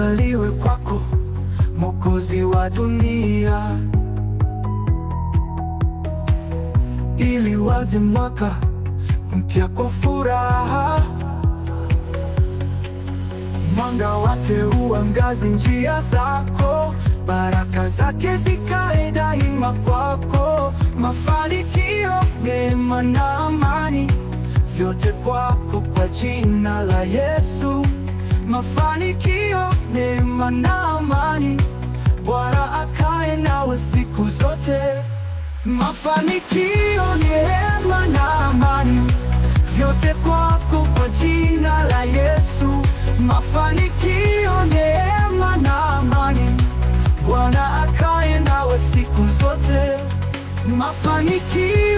azaliwe kwako, Mwokozi wa dunia, ili uanze mwaka mpya kwa furaha. Mwanga wake uangaze njia zako, baraka zake zikae daima kwako. Mafanikio, neema na amani, vyote kwako kwa jina la Yesu. Mafanikio, neema na amani, Bwana akae nawe siku zote. Mafanikio, neema na amani, vyote kwako kwa jina la Yesu. Mafanikio, neema na amani, Bwana akae nawe siku zote. Mafanikio